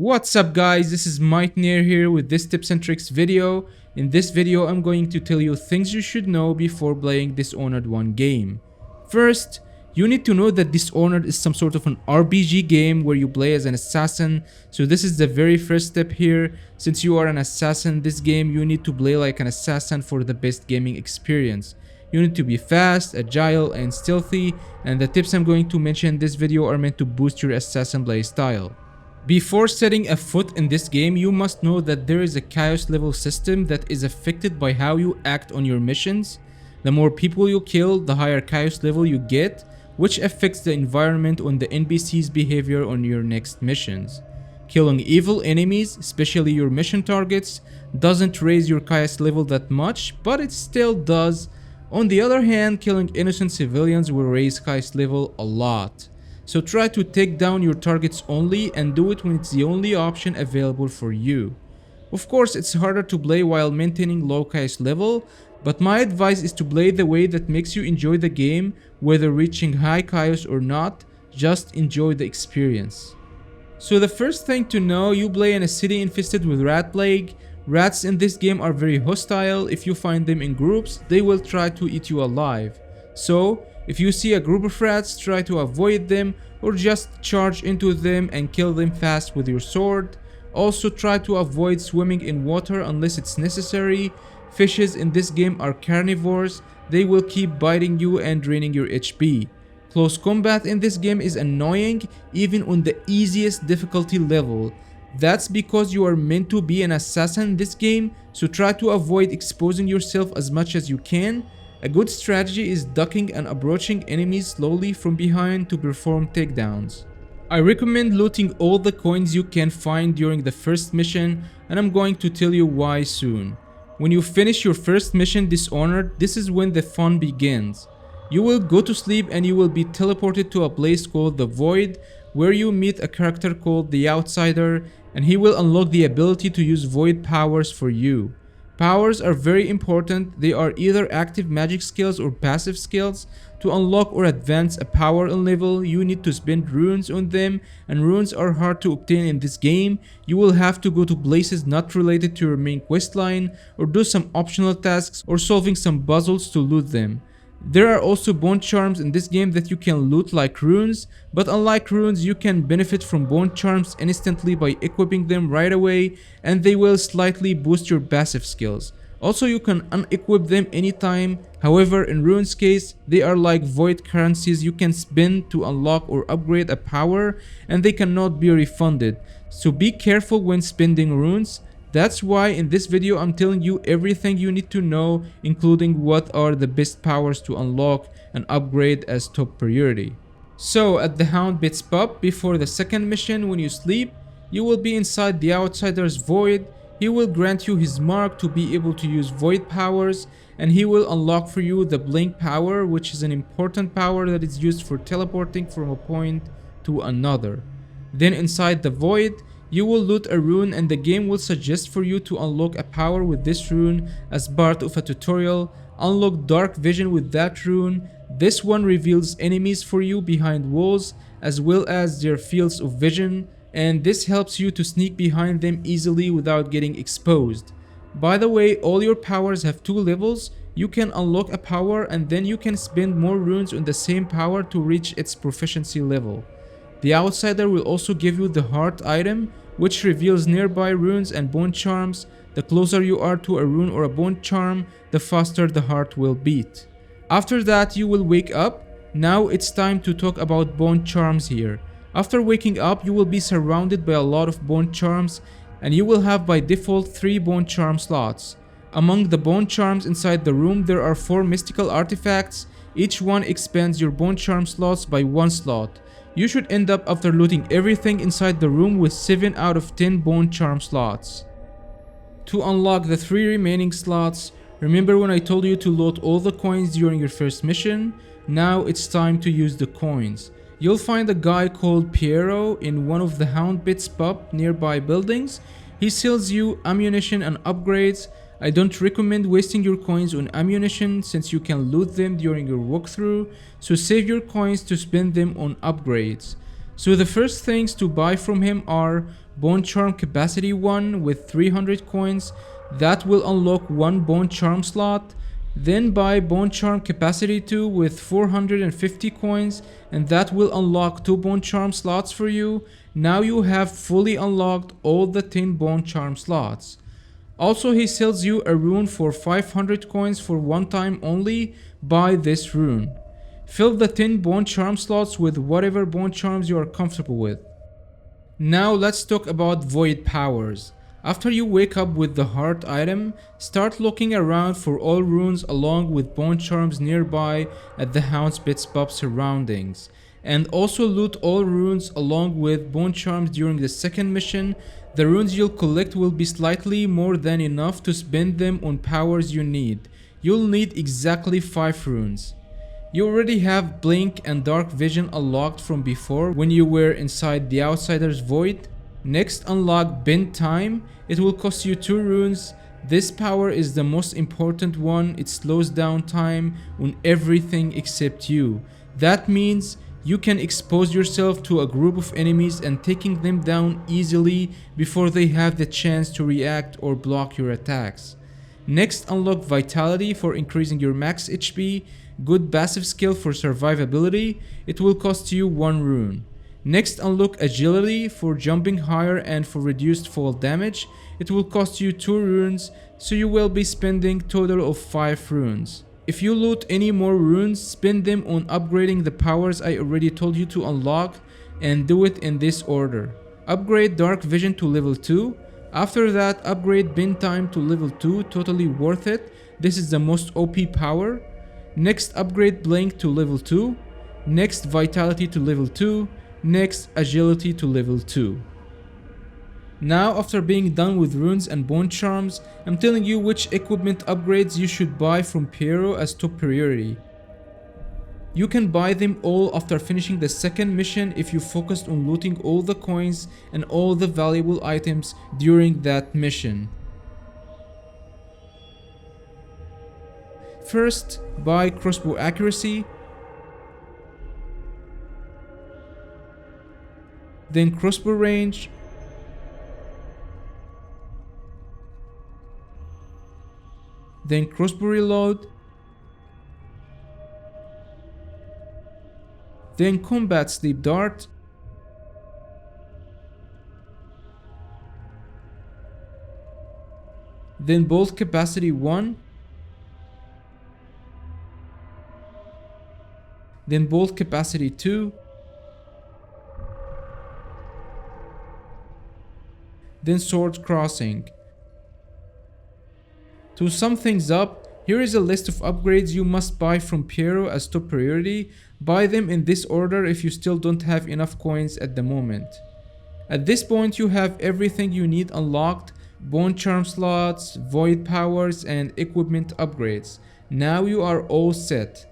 What's up guys, this is Mike Nair here with this tips and tricks video. In this video I'm going to tell you things you should know before playing Dishonored 1 game. First, you need to know that Dishonored is some sort of an RPG game where you play as an assassin. So this is the very first step here. Since you are an assassin, this game you need to play like an assassin for the best gaming experience. You need to be fast, agile and stealthy, and the tips I'm going to mention in this video are meant to boost your assassin play style. Before setting a foot in this game, you must know that there is a chaos level system that is affected by how you act on your missions. The more people you kill, the higher chaos level you get, which affects the environment on the NPC's behavior on your next missions. Killing evil enemies, especially your mission targets, doesn't raise your chaos level that much, but it still does. On the other hand, killing innocent civilians will raise chaos level a lot. So try to take down your targets only and do it when it's the only option available for you. Of course, it's harder to play while maintaining low chaos level, but my advice is to play the way that makes you enjoy the game, whether reaching high chaos or not, just enjoy the experience. So the first thing to know, you play in a city infested with rat plague. Rats in this game are very hostile. If you find them in groups, they will try to eat you alive. So if you see a group of rats, try to avoid them or just charge into them and kill them fast with your sword. Also try to avoid swimming in water unless it's necessary. Fishes in this game are carnivores. They will keep biting you and draining your HP. Close combat in this game is annoying even on the easiest difficulty level. That's because you are meant to be an assassin in this game, so try to avoid exposing yourself as much as you can. A good strategy is ducking and approaching enemies slowly from behind to perform takedowns. I recommend looting all the coins you can find during the first mission, and I'm going to tell you why soon. When you finish your first mission Dishonored, this is when the fun begins. You will go to sleep and you will be teleported to a place called the Void, where you meet a character called the Outsider, and he will unlock the ability to use Void powers for you. Powers are very important. They are either active magic skills or passive skills. To unlock or advance a power in level, you need to spend runes on them, and runes are hard to obtain in this game. You will have to go to places not related to your main questline, or do some optional tasks or solving some puzzles to loot them. There are also bone charms in this game that you can loot like runes, but unlike runes, you can benefit from bone charms instantly by equipping them right away, and they will slightly boost your passive skills. Also, you can unequip them anytime. However, in runes case, they are like void currencies you can spend to unlock or upgrade a power, and they cannot be refunded. So be careful when spending runes. That's why in this video I'm telling you everything you need to know, including what are the best powers to unlock and upgrade as top priority. So at the Hound Bits pub before the second mission, when you sleep, you will be inside the Outsider's Void. He will grant you his mark to be able to use Void powers, and he will unlock for you the Blink power, which is an important power that is used for teleporting from a point to another. Then inside the Void, you will loot a rune, and the game will suggest for you to unlock a power with this rune as part of a tutorial. Unlock dark vision with that rune. This one reveals enemies for you behind walls as well as their fields of vision, and this helps you to sneak behind them easily without getting exposed. By the way, all your powers have 2 levels. You can unlock a power and then you can spend more runes on the same power to reach its proficiency level. The Outsider will also give you the heart item, which reveals nearby runes and bone charms. The closer you are to a rune or a bone charm, the faster the heart will beat. After that, you will wake up. Now it's time to talk about bone charms here. After waking up, you will be surrounded by a lot of bone charms, and you will have by default 3 bone charm slots. Among the bone charms inside the room, there are 4 mystical artifacts. Each one expands your bone charm slots by 1 slot. You should end up after looting everything inside the room with 7 out of 10 bone charm slots. To unlock the 3 remaining slots, remember when I told you to loot all the coins during your first mission? Now it's time to use the coins. You'll find a guy called Piero in one of the Hound Bits pub nearby buildings. He sells you ammunition and upgrades. I don't recommend wasting your coins on ammunition since you can loot them during your walkthrough, so save your coins to spend them on upgrades. So the first things to buy from him are Bone Charm Capacity 1 with 300 coins. That will unlock 1 Bone Charm slot. Then buy Bone Charm Capacity 2 with 450 coins, and that will unlock 2 Bone Charm slots for you. Now you have fully unlocked all the 10 Bone Charm slots. Also, he sells you a rune for 500 coins for one time only. Buy this rune. Fill the 10 Bone Charm slots with whatever Bone Charms you are comfortable with. Now let's talk about Void Powers. After you wake up with the heart item, start looking around for all runes along with Bone Charms nearby at the Hound's Pits pub surroundings. And also loot all runes along with Bone Charms during the second mission. The runes you'll collect will be slightly more than enough to spend them on powers you need. You'll need exactly 5 runes. You already have Blink and Dark Vision unlocked from before when you were inside the Outsider's Void. Next, unlock Bend Time. It will cost you 2 runes. This power is the most important one. It slows down time on everything except you. That means you can expose yourself to a group of enemies and taking them down easily before they have the chance to react or block your attacks. Next, unlock Vitality for increasing your max HP. Good passive skill for survivability. It will cost you 1 rune. Next, unlock Agility for jumping higher and for reduced fall damage. It will cost you 2 runes, so you will be spending total of 5 runes. If you loot any more runes, spend them on upgrading the powers I already told you to unlock, and do it in this order. Upgrade Dark Vision to level 2. After that, upgrade Bend Time to level 2, totally worth it. This is the most OP power. Next, upgrade Blink to level 2. Next, Vitality to level 2. Next, Agility to level 2. Now, after being done with runes and Bone Charms, I'm telling you which equipment upgrades you should buy from Piero as top priority. You can buy them all after finishing the second mission if you focused on looting all the coins and all the valuable items during that mission. First, buy Crossbow Accuracy, then Crossbow Range, then Crossbow Reload, then Combat Sleep Dart, then Bolt Capacity 1, then Bolt Capacity 2, then Sword Crossing. To sum things up, here is a list of upgrades you must buy from Piero as top priority. Buy them in this order if you still don't have enough coins at the moment. At this point, you have everything you need unlocked: Bone Charm slots, Void Powers, and equipment upgrades. Now you are all set.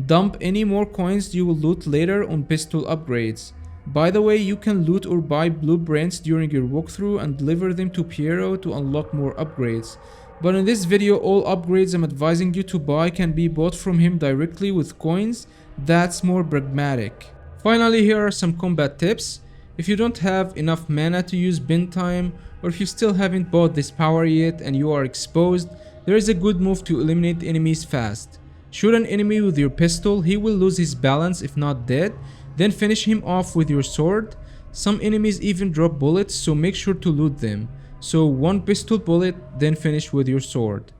Dump any more coins you will loot later on pistol upgrades. By the way, you can loot or buy blueprints during your walkthrough and deliver them to Piero to unlock more upgrades. But in this video, all upgrades I'm advising you to buy can be bought from him directly with coins. That's more pragmatic. Finally, here are some combat tips. If you don't have enough mana to use Bend Time, or if you still haven't bought this power yet and you are exposed, there is a good move to eliminate enemies fast. Shoot an enemy with your pistol, he will lose his balance if not dead, then finish him off with your sword. Some enemies even drop bullets, so make sure to loot them. So 1 pistol bullet, then finish with your sword.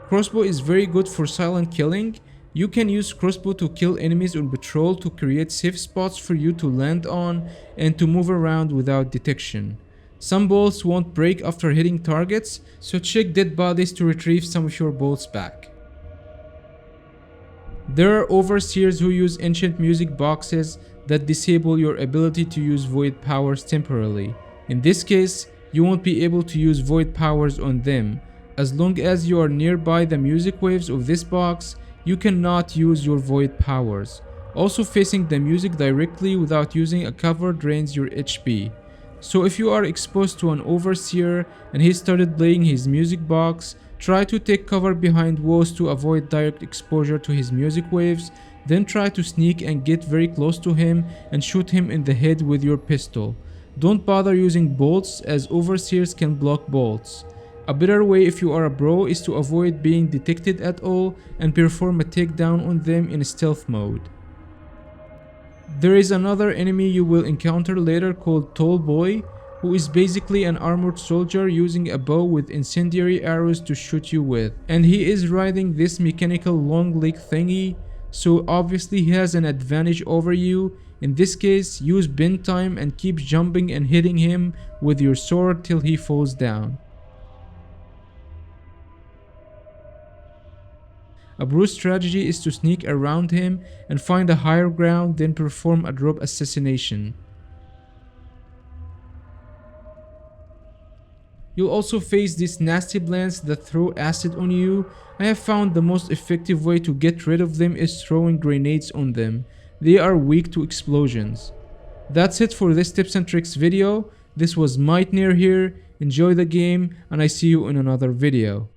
Crossbow is very good for silent killing. You can use crossbow to kill enemies on patrol to create safe spots for you to land on and to move around without detection. Some bolts won't break after hitting targets, so check dead bodies to retrieve some of your bolts back. There are overseers who use ancient music boxes that disable your ability to use void powers temporarily. In this case, you won't be able to use void powers on them. As long as you are nearby the music waves of this box, you cannot use your void powers. Also, facing the music directly without using a cover drains your HP. So if you are exposed to an overseer and he started playing his music box, try to take cover behind walls to avoid direct exposure to his music waves. Then try to sneak and get very close to him and shoot him in the head with your pistol. Don't bother using bolts as overseers can block bolts. A better way if you are a bro is to avoid being detected at all and perform a takedown on them in stealth mode. There is another enemy you will encounter later called Tall Boy, who is basically an armored soldier using a bow with incendiary arrows to shoot you with. And he is riding this mechanical long leg thingy, so obviously he has an advantage over you. In this case, use bend time and keep jumping and hitting him with your sword till he falls down. A bro's strategy is to sneak around him and find a higher ground, then perform a drop assassination. You'll also face these nasty blends that throw acid on you. I have found the most effective way to get rid of them is throwing grenades on them. They are weak to explosions. That's it for this tips and tricks video. This was Mightnir here. Enjoy the game and I see you in another video.